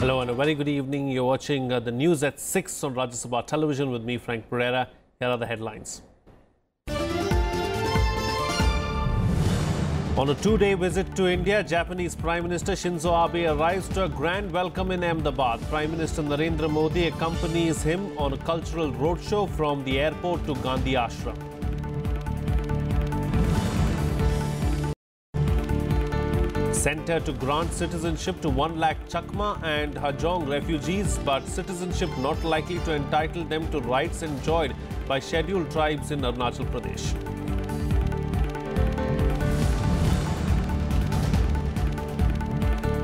Hello and a very good evening. You're watching the news at 6 on Rajya Sabha television with me, Frank Pereira. Here are the headlines. On a two-day visit to India, Japanese Prime Minister Shinzo Abe arrives to a grand welcome in Ahmedabad. Prime Minister Narendra Modi accompanies him on a cultural roadshow from the airport to Gandhi Ashram. Centre to grant citizenship to 1 lakh Chakma and Hajong refugees, but citizenship not likely to entitle them to rights enjoyed by scheduled tribes in Arunachal Pradesh.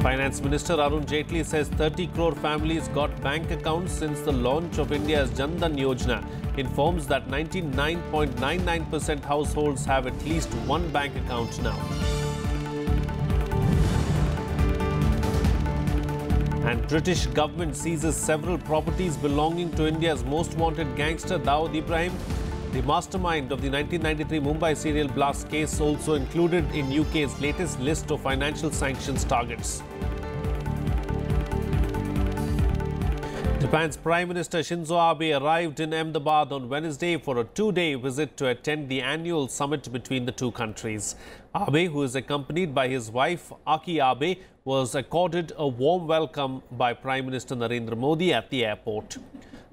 Finance Minister Arun Jaitley says 30 crore families got bank accounts since the launch of India's Jan Dhan Yojana. Informs that 99.99% households have at least one bank account now. And British government seizes several properties belonging to India's most wanted gangster Dawood Ibrahim. The mastermind of the 1993 Mumbai serial blast case also included in UK's latest list of financial sanctions targets. Japan's Prime Minister Shinzo Abe arrived in Ahmedabad on Wednesday for a two-day visit to attend the annual summit between the two countries. Abe, who is accompanied by his wife Aki Abe, was accorded a warm welcome by Prime Minister Narendra Modi at the airport.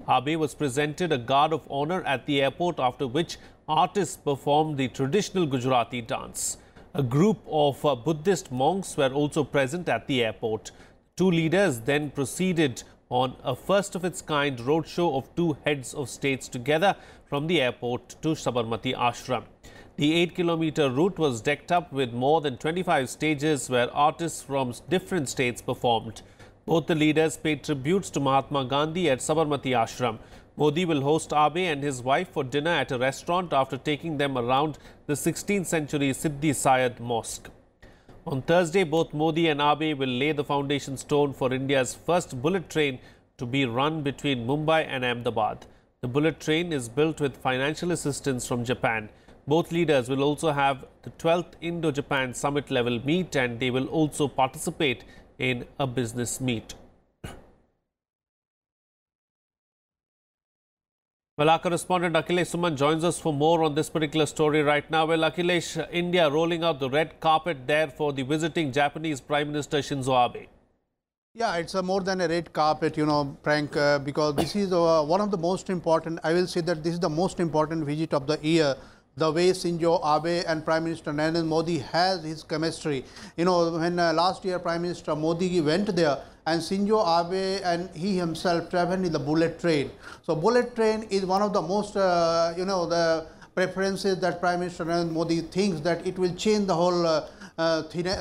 Abe was presented a guard of honour at the airport, after which artists performed the traditional Gujarati dance. A group of Buddhist monks were also present at the airport. Two leaders then proceeded on a first-of-its-kind roadshow of two heads of states together from the airport to Sabarmati Ashram. The 8-kilometre route was decked up with more than 25 stages where artists from different states performed. Both the leaders paid tributes to Mahatma Gandhi at Sabarmati Ashram. Modi will host Abe and his wife for dinner at a restaurant after taking them around the 16th century Siddhi Sayed Mosque. On Thursday, both Modi and Abe will lay the foundation stone for India's first bullet train to be run between Mumbai and Ahmedabad. The bullet train is built with financial assistance from Japan. Both leaders will also have the 12th Indo-Japan summit level meet, and they will also participate in a business meet. Well, our correspondent Akhilesh Suman joins us for more on this particular story right now. Well, Akhilesh, India rolling out the red carpet there for the visiting Japanese Prime Minister Shinzo Abe. Yeah, it's more than a red carpet, Frank, because this is one of the most important, I will say that this is the most important visit of the year. The way Shinzo Abe and Prime Minister Narendra Modi has his chemistry. When last year Prime Minister Modi went there, and Shinzo Abe and he himself traveled in the bullet train. So bullet train is one of the most, the preferences that Prime Minister Narendra Modi thinks that it will change the whole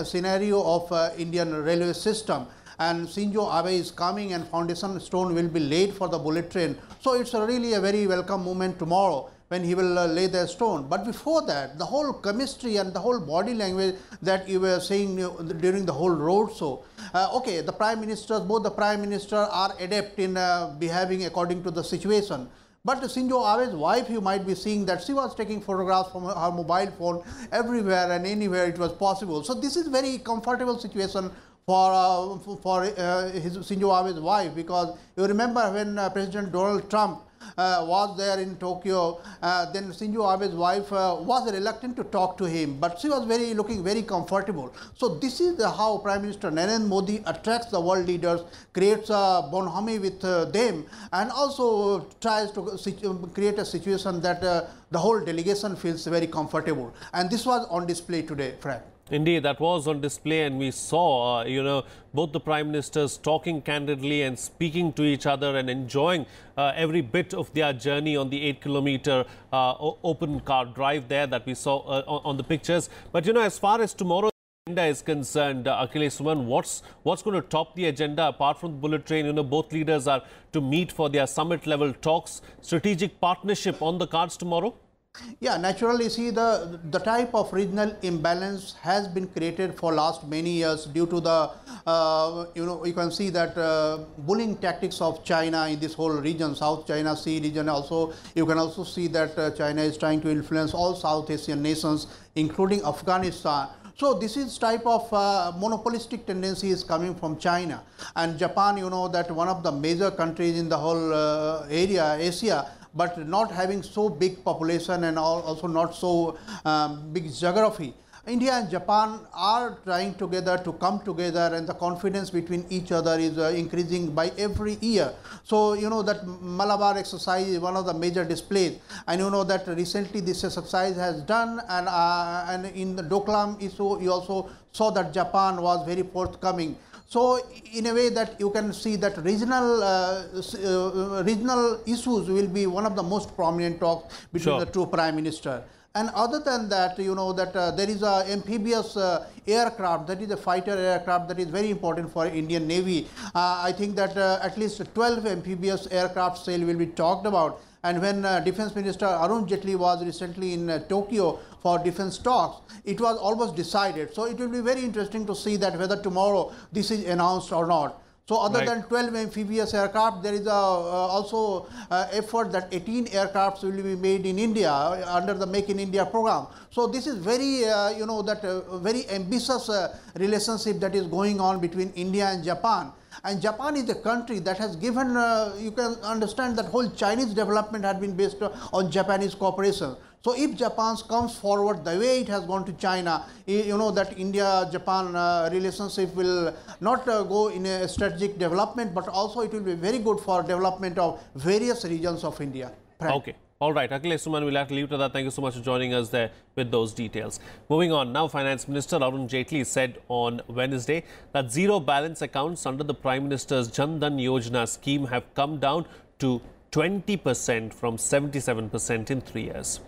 scenario of Indian railway system. And Shinzo Abe is coming and foundation stone will be laid for the bullet train. So it's really a very welcome moment tomorrow when he will lay the stone. But before that, the whole chemistry and the whole body language that you were saying during the whole road show. Okay, the Prime Ministers, both the Prime Minister are adept in behaving according to the situation. But Shinzo Abe's wife, you might be seeing that she was taking photographs from her mobile phone everywhere and anywhere it was possible. So this is very comfortable situation for his Shinzo Abe's wife, because you remember when President Donald Trump was there in Tokyo, then Shinzo Abe's wife was reluctant to talk to him, but she was looking very comfortable. So this is how Prime Minister Narendra Modi attracts the world leaders, creates a bonhomie with them, and also tries to create a situation that the whole delegation feels very comfortable. And this was on display today, Frank. Indeed, that was on display, and we saw, both the Prime Ministers talking candidly and speaking to each other and enjoying every bit of their journey on the 8-kilometre open car drive there that we saw on the pictures. But, as far as tomorrow's agenda is concerned, Akhilesh Suman, what's going to top the agenda apart from the bullet train? Both leaders are to meet for their summit-level talks. Strategic partnership on the cards tomorrow? Yeah, naturally, see, the type of regional imbalance has been created for last many years due to the, you can see that bullying tactics of China in this whole region, South China Sea region also. You can also see that China is trying to influence all South Asian nations, including Afghanistan. So this is type of monopolistic tendency is coming from China. And Japan, you know, that one of the major countries in the whole area, Asia, but not having so big population and also not so big geography. India and Japan are trying together to come together, and the confidence between each other is increasing by every year. So, you know, that Malabar exercise is one of the major displays, and you know that recently this exercise has done, and in the Doklam issue, you also saw that Japan was very forthcoming. So, in a way that you can see that regional issues will be one of the most prominent talks between the two prime ministers. And other than that, you know that there is a amphibious aircraft, that is a fighter aircraft that is very important for Indian Navy. I think that at least 12 amphibious aircraft sale will be talked about. And when Defence Minister Arun Jaitley was recently in Tokyo for defence talks, it was almost decided. So it will be very interesting to see that whether tomorrow this is announced or not. So other than 12 amphibious aircraft, there is also effort that 18 aircrafts will be made in India under the Make in India program. So this is very, you know, that very ambitious relationship that is going on between India and Japan. And Japan is a country that has given, you can understand that whole Chinese development had been based on Japanese cooperation. So if Japan comes forward the way it has gone to China, you know that India-Japan relationship will not go in a strategic development, but also it will be very good for development of various regions of India. Okay. All right, Akhilesh Suman, we'll have to leave to that. Thank you so much for joining us there with those details. Moving on now, Finance Minister Arun Jaitley said on Wednesday that zero balance accounts under the Prime Minister's Jan Dhan Yojana scheme have come down to 20% from 77% in 3 years.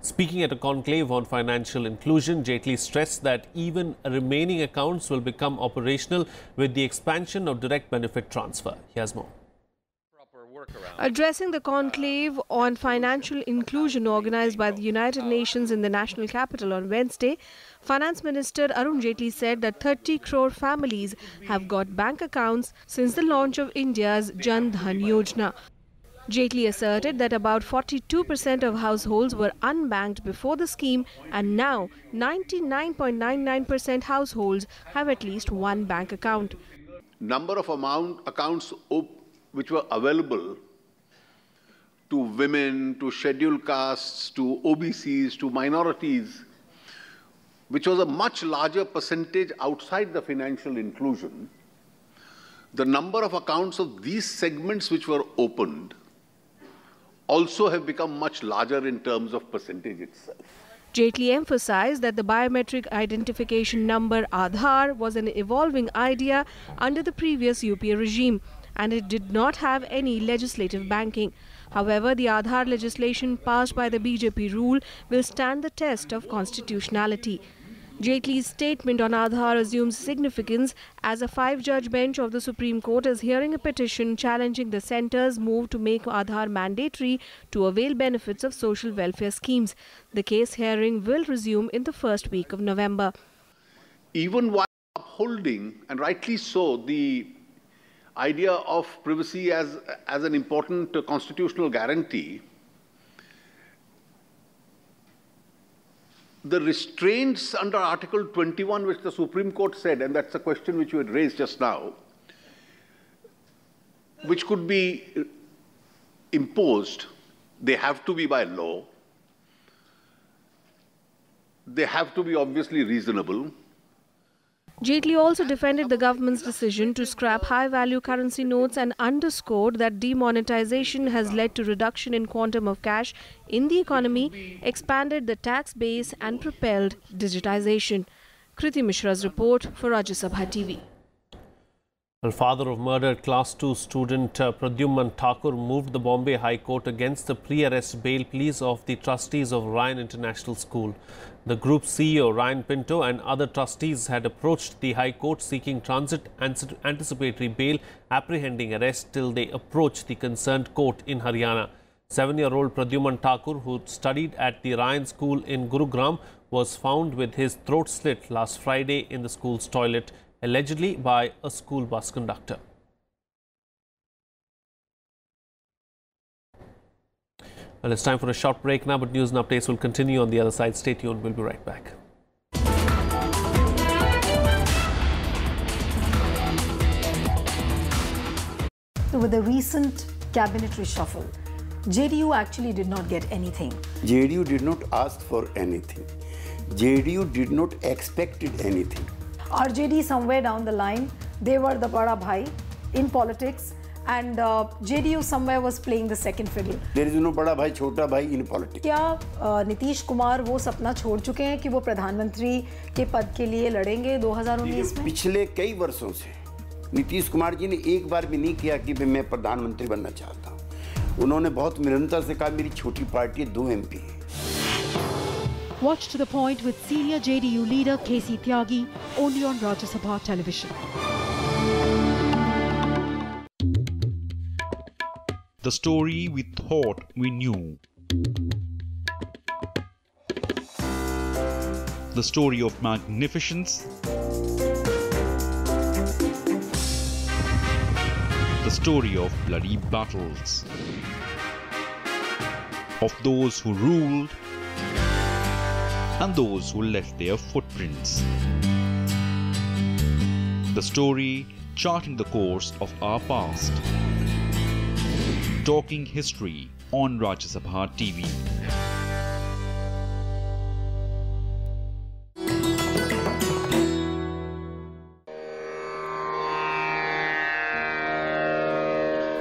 Speaking at a conclave on financial inclusion, Jaitley stressed that even remaining accounts will become operational with the expansion of direct benefit transfer. Here's more. Addressing the conclave on financial inclusion organized by the United Nations in the national capital on Wednesday, Finance Minister Arun Jaitley said that 30 crore families have got bank accounts since the launch of India's Jan Dhan Yojana. Jaitley asserted that about 42% of households were unbanked before the scheme, and now 99.99% households have at least one bank account. Number of accounts which were available to women, to scheduled castes, to OBCs, to minorities, which was a much larger percentage outside the financial inclusion, the number of accounts of these segments which were opened also have become much larger in terms of percentage itself. Jaitley emphasized that the biometric identification number Aadhaar was an evolving idea under the previous UPA regime, and it did not have any legislative banking. However, the Aadhaar legislation passed by the BJP rule will stand the test of constitutionality. Jaitley's statement on Aadhaar assumes significance as a 5-judge bench of the Supreme Court is hearing a petition challenging the centre's move to make Aadhaar mandatory to avail benefits of social welfare schemes. The case hearing will resume in the first week of November. Even while upholding, and rightly so, the idea of privacy as an important constitutional guarantee, the restraints under Article 21, which the Supreme Court said, and that's a question which you had raised just now, which could be imposed, they have to be by law, they have to be obviously reasonable. Jaitley also defended the government's decision to scrap high-value currency notes and underscored that demonetization has led to reduction in quantum of cash in the economy, expanded the tax base and propelled digitization. Kriti Mishra's report for Rajya Sabha TV. Well, father of murdered Class 2 student Pradyumna Thakur moved the Bombay High Court against the pre-arrest bail pleas of the trustees of Ryan International School. The group CEO, Ryan Pinto, and other trustees had approached the High Court seeking transit anticipatory bail, apprehending arrest till they approach the concerned court in Haryana. 7-year-old Pradyumna Thakur, who studied at the Ryan School in Gurugram, was found with his throat slit last Friday in the school's toilet, allegedly by a school bus conductor. Well, it's time for a short break now, but news and updates will continue on the other side. Stay tuned. We'll be right back. So with the recent cabinet reshuffle, JDU actually did not get anything. JDU did not ask for anything. JDU did not expected anything. RJD somewhere down the line, they were the bada bhai in politics, and JDU somewhere was playing the second fiddle. There is no bada bhai, chota bhai in politics. क्या नीतीश कुमार वो सपना छोड़ चुके हैं कि वो प्रधानमंत्री के पद के लिए लड़ेंगे 2019 में? पिछले कई वर्षों से नीतीश कुमार जी ने एक बार भी नहीं किया कि मैं प्रधानमंत्री बनना चाहता हूँ। उन्होंने बहुत निरंतर से कहा मेरी छोटी पार्टी 2 MP है। Watch to the point with senior JDU leader KC Tyagi only on Rajya Sabha television. The story we thought we knew. The story of magnificence. The story of bloody battles. Of those who ruled and those who left their footprints. The story charting the course of our past. Talking history on Rajya Sabha TV.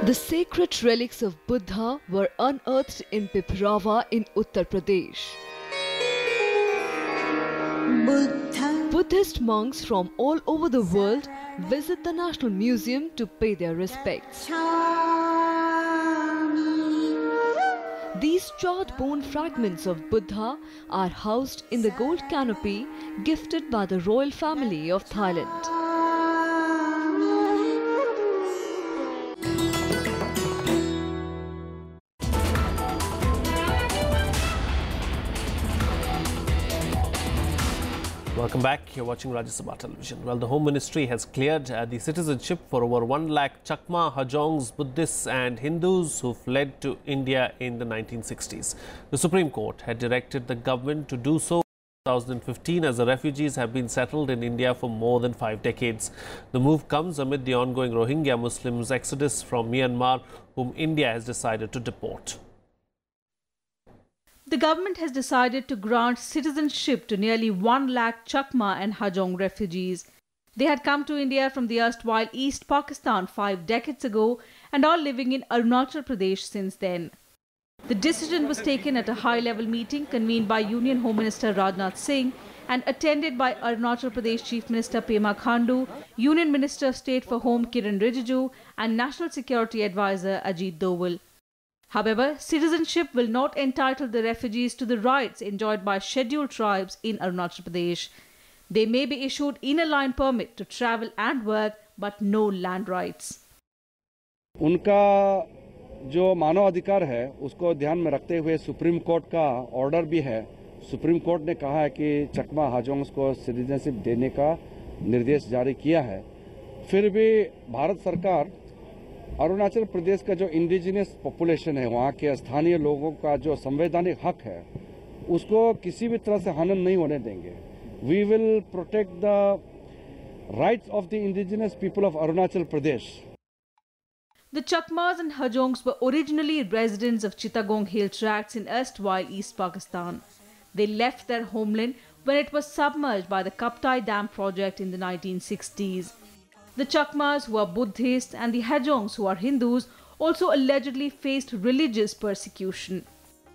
The sacred relics of Buddha were unearthed in Piprava in Uttar Pradesh. Buddhist monks from all over the world visit the National Museum to pay their respects. These charred bone fragments of Buddha are housed in the gold canopy gifted by the royal family of Thailand. Welcome back. You're watching Rajya Sabha television. Well, the Home Ministry has cleared the citizenship for over 1 lakh Chakma, Hajongs, Buddhists and Hindus who fled to India in the 1960s. The Supreme Court had directed the government to do so in 2015 as the refugees have been settled in India for more than 5 decades. The move comes amid the ongoing Rohingya Muslims exodus from Myanmar, whom India has decided to deport. The government has decided to grant citizenship to nearly 1 lakh Chakma and Hajong refugees. They had come to India from the erstwhile East Pakistan 5 decades ago and are living in Arunachal Pradesh since then. The decision was taken at a high-level meeting convened by Union Home Minister Rajnath Singh and attended by Arunachal Pradesh Chief Minister Pema Khandu, Union Minister of State for Home Kiran Rijiju and National Security Advisor Ajit Doval. However, citizenship will not entitle the refugees to the rights enjoyed by scheduled tribes in Arunachal Pradesh. They may be issued inner line permit to travel and work, but no land rights. उनका जो मानव अधिकार है उसको ध्यान में रखते हुए supreme court का ऑर्डर भी है। सुप्रीम कोर्ट ने कहा है कि चकमा हाजोंग्स को सिटीजनशिप देने का निर्देश जारी किया है। फिर भी भारत सरकार अरुणाचल प्रदेश का जो इंडिजिनस पॉपुलेशन है, वहाँ के स्थानीय लोगों का जो संवैधानिक हक है, उसको किसी भी तरह से हनन नहीं होने देंगे। We will protect the rights of the indigenous people of Arunachal Pradesh. The Chakmas and Hajongs were originally residents of Chittagong Hill Tracts in erstwhile East Pakistan. They left their homeland when it was submerged by the Kaptai Dam project in the 1960s. The Chakmas, who are Buddhists, and the Hajongs, who are Hindus, also allegedly faced religious persecution.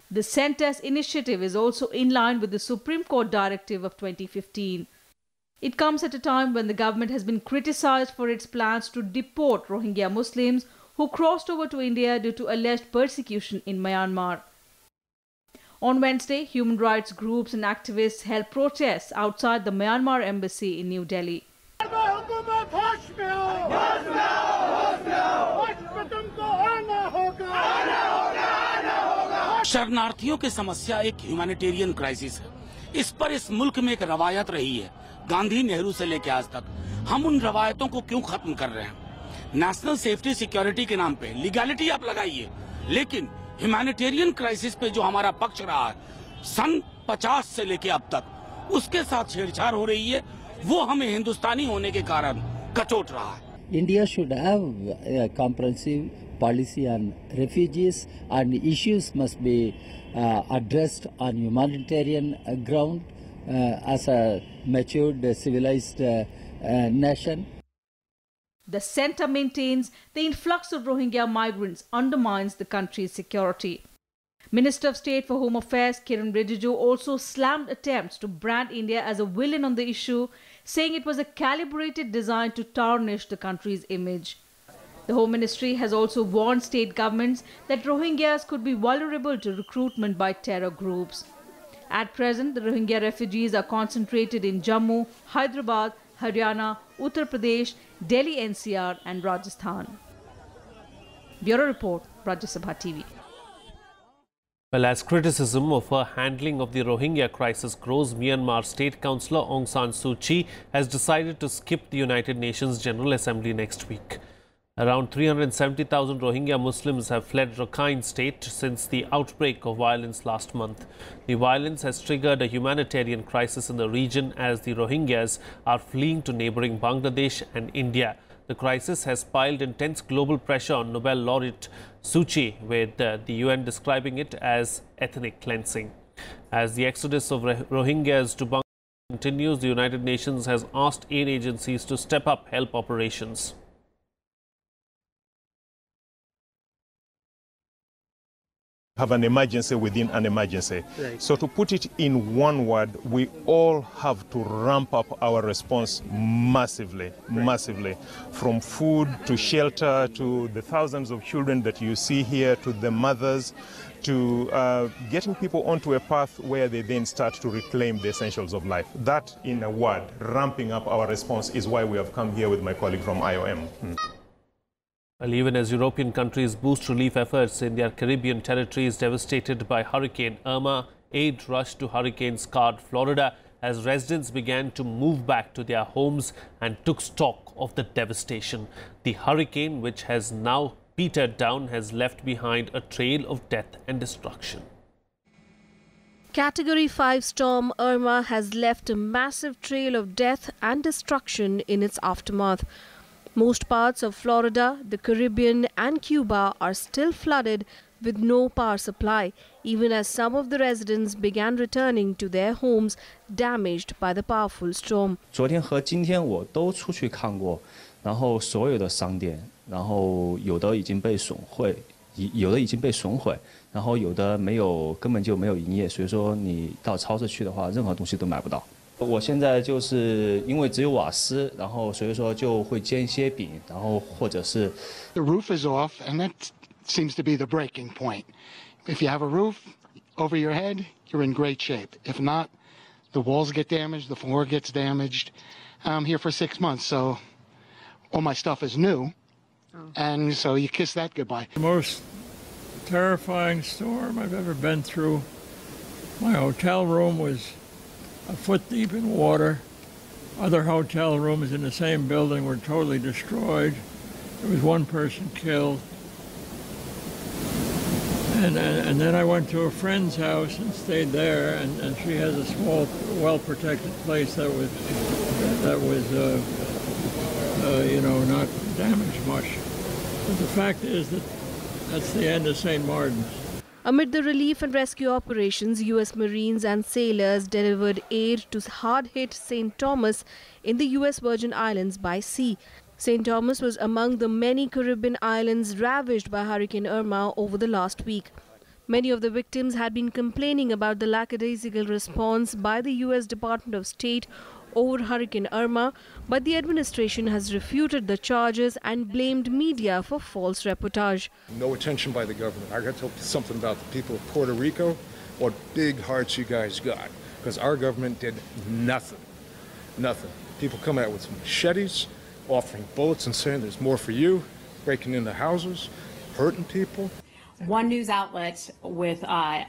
The Centre's initiative is also in line with the Supreme Court directive of 2015. It comes at a time when the government has been criticized for its plans to deport Rohingya Muslims who crossed over to India due to alleged persecution in Myanmar. On Wednesday, human rights groups and activists held protests outside the Myanmar embassy in New Delhi. शरणार्थियों की समस्या एक humanitarian crisis है। इस पर इस मुल्क में एक रवायत रही है, गांधी नेहरू से लेकर आज तक। हम उन रवायतों को क्यों खत्म कर रहे हैं? नेशनल सेफ्टी सिक्योरिटी के नाम पे लीगैलिटी आप लगाइए, लेकिन ह्यूमैनिटेरियन क्राइसिस पे जो हमारा पक्ष रहा है सन 50 से लेकर अब तक, उसके साथ छेड़छाड़ हो रही है। वो हमें हिंदुस्तानी होने के कारण कचोट रहा है। India should have a comprehensive policy on refugees, and issues must be addressed on humanitarian ground as a matured, civilized nation. The centre maintains the influx of Rohingya migrants undermines the country's security. Minister of State for Home Affairs Kiran Rijiju also slammed attempts to brand India as a villain on the issue, saying it was a calibrated design to tarnish the country's image. The Home Ministry has also warned state governments that Rohingyas could be vulnerable to recruitment by terror groups. At present, the Rohingya refugees are concentrated in Jammu, Hyderabad, Haryana, Uttar Pradesh, Delhi NCR and Rajasthan. Bureau Report, Rajya Sabha TV. Well, as criticism of her handling of the Rohingya crisis grows, Myanmar State Councillor Aung San Suu Kyi has decided to skip the United Nations General Assembly next week. Around 370,000 Rohingya Muslims have fled Rakhine State since the outbreak of violence last month. The violence has triggered a humanitarian crisis in the region as the Rohingyas are fleeing to neighbouring Bangladesh and India. The crisis has piled intense global pressure on Nobel laureate Suu Kyi, with the UN describing it as ethnic cleansing. As the exodus of Rohingyas to Bangladesh continues, the United Nations has asked aid agencies to step up help operations. Have an emergency within an emergency. Right. So to put it in one word, we all have to ramp up our response massively, massively. From food to shelter to the thousands of children that you see here, to the mothers, to getting people onto a path where they then start to reclaim the essentials of life. That, in a word, ramping up our response is why we have come here with my colleague from IOM. Well, even as European countries boost relief efforts in their Caribbean territories devastated by Hurricane Irma, aid rushed to hurricane-scarred Florida as residents began to move back to their homes and took stock of the devastation. The hurricane, which has now petered down, has left behind a trail of death and destruction. Category 5 storm Irma has left a massive trail of death and destruction in its aftermath. Most parts of Florida, the Caribbean and Cuba are still flooded with no power supply, even as some of the residents began returning to their homes damaged by the powerful storm. 昨天和今天我都出去看过，然后所有的商店，然后有的已经被损毁，然后有的没有，根本就没有营业，所以说你到超市去的话，任何东西都买不到。 我现在就是因为只有瓦斯，然后所以说就会煎一些饼，然后或者是 The roof is off, and that seems to be the breaking point. If you have a roof over your head, you're in great shape. If not, the walls get damaged, the floor gets damaged. I'm here for 6 months, so all my stuff is new, and so you kiss that goodbye. The most terrifying storm I've ever been through. My hotel room was a foot deep in water. Other hotel rooms in the same building were totally destroyed. There was one person killed. And then I went to a friend's house and stayed there, and she has a small, well-protected place that was you know, not damaged much. But the fact is that that's the end of St. Martin's. Amid the relief and rescue operations, U.S. Marines and sailors delivered aid to hard-hit St. Thomas in the U.S. Virgin Islands by sea. St. Thomas was among the many Caribbean islands ravaged by Hurricane Irma over the last week. Many of the victims had been complaining about the lackadaisical response by the U.S. Department of State over Hurricane Irma, but the administration has refuted the charges and blamed media for false reportage. No attention by the government. I got to tell you something about the people of Puerto Rico. What big hearts you guys got, because our government did nothing. Nothing. People come out with machetes, offering bullets and saying there's more for you, breaking into houses, hurting people. One news outlet with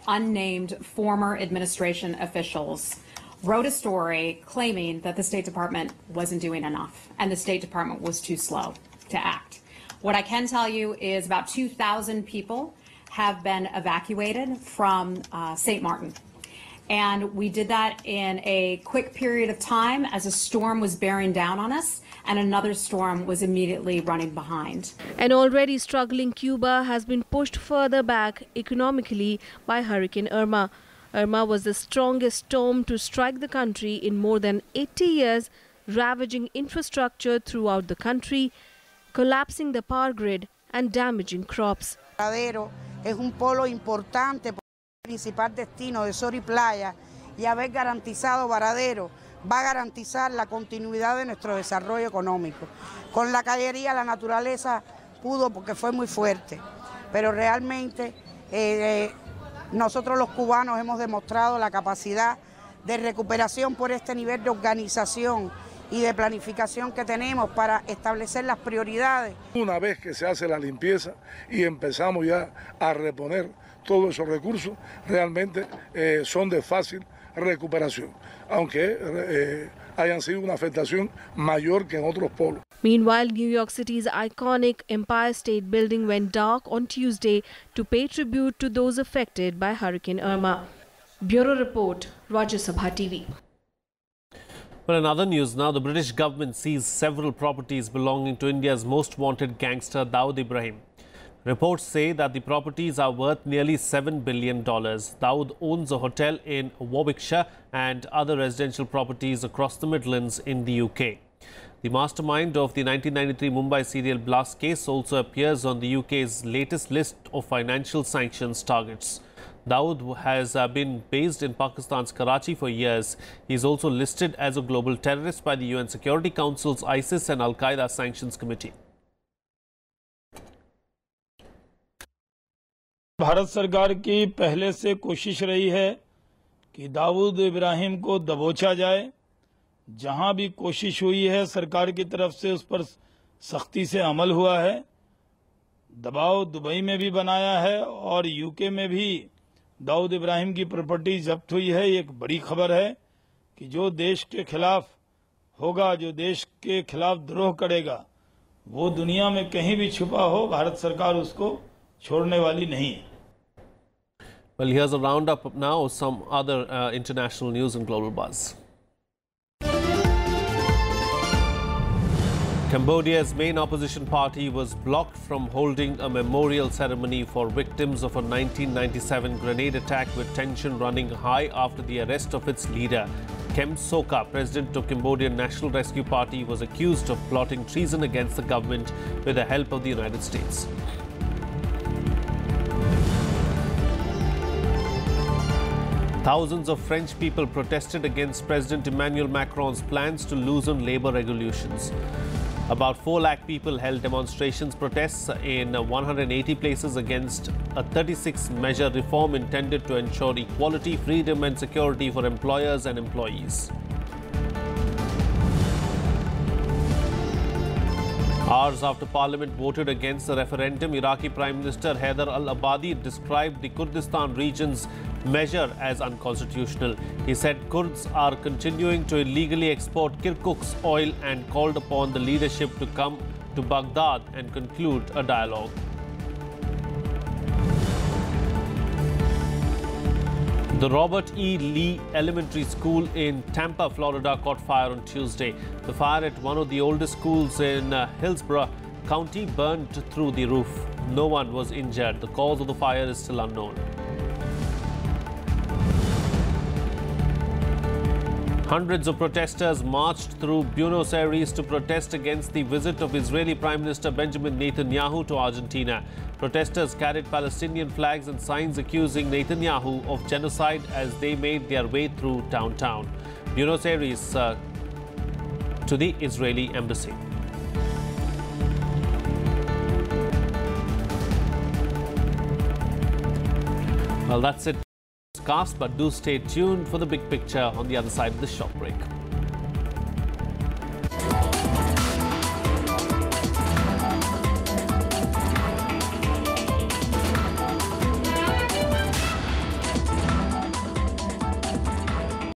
unnamed former administration officials wrote a story claiming that the State Department wasn't doing enough and the State Department was too slow to act. What I can tell you is about 2,000 people have been evacuated from St. Martin. And we did that in a quick period of time as a storm was bearing down on us and another storm was immediately running behind. An already struggling Cuba has been pushed further back economically by Hurricane Irma. Irma was the strongest storm to strike the country in more than 80 years, ravaging infrastructure throughout the country, collapsing the power grid and damaging crops. Varadero es un polo importante, principal destino de sol y playa, y haber garantizado Varadero va a garantizar la continuidad de nuestro desarrollo económico. Con la cañería la naturaleza pudo porque fue muy fuerte, pero realmente nosotros los cubanos hemos demostrado la capacidad de recuperación por este nivel de organización y de planificación que tenemos para establecer las prioridades. Una vez que se hace la limpieza y empezamos ya a reponer todos esos recursos, realmente son de fácil recuperación, aunque hayan sido una afectación mayor que en otros polos. Meanwhile, New York City's iconic Empire State Building went dark on Tuesday to pay tribute to those affected by Hurricane Irma. Bureau Report, Rajya Sabha TV. Well, in other news now, the British government seized several properties belonging to India's most wanted gangster Dawood Ibrahim. Reports say that the properties are worth nearly $7 billion. Dawood owns a hotel in Warwickshire and other residential properties across the Midlands in the UK. The mastermind of the 1993 Mumbai serial blast case also appears on the UK's latest list of financial sanctions targets. Dawood has been based in Pakistan's Karachi for years. He is also listed as a global terrorist by the UN Security Council's ISIS and Al-Qaeda Sanctions Committee. Bharat सरकार की पहले से कोशिश रही है कि दाऊद इब्राहिम को दबोचा जाए। जहां भी कोशिश हुई है सरकार की तरफ से उस पर सख्ती से अमल हुआ है। दबाव दुबई में भी बनाया है और यूके में भी दाऊद इब्राहिम की प्रॉपर्टी जब्त हुई है। ये एक बड़ी खबर है कि जो देश के खिलाफ होगा, जो देश के खिलाफ द्रोह करेगा, वो दुनिया में कहीं भी छुपा हो, भारत सरकार उसको छोड़ने वाली नहीं है। Well, here's a roundup now of some other international news and global buzz. Cambodia's main opposition party was blocked from holding a memorial ceremony for victims of a 1997 grenade attack, with tension running high after the arrest of its leader. Kem Sokha, president of Cambodian National Rescue Party, was accused of plotting treason against the government with the help of the United States. Thousands of French people protested against President Emmanuel Macron's plans to loosen labour regulations. About 4 lakh people held demonstrations, protests in 180 places against a 36-measure reform intended to ensure equality, freedom and security for employers and employees. Hours after Parliament voted against the referendum, Iraqi Prime Minister Haider al-Abadi described the Kurdistan region's measure as unconstitutional. He said Kurds are continuing to illegally export Kirkuk's oil and called upon the leadership to come to Baghdad and conclude a dialogue. The Robert E. Lee Elementary School in Tampa, Florida caught fire on Tuesday. The fire at one of the oldest schools in Hillsborough County burned through the roof. No one was injured. The cause of the fire is still unknown. Hundreds of protesters marched through Buenos Aires to protest against the visit of Israeli Prime Minister Benjamin Netanyahu to Argentina. Protesters carried Palestinian flags and signs accusing Netanyahu of genocide as they made their way through downtown Buenos Aires to the Israeli embassy. Well, that's it. But do stay tuned for the big picture on the other side of the short break.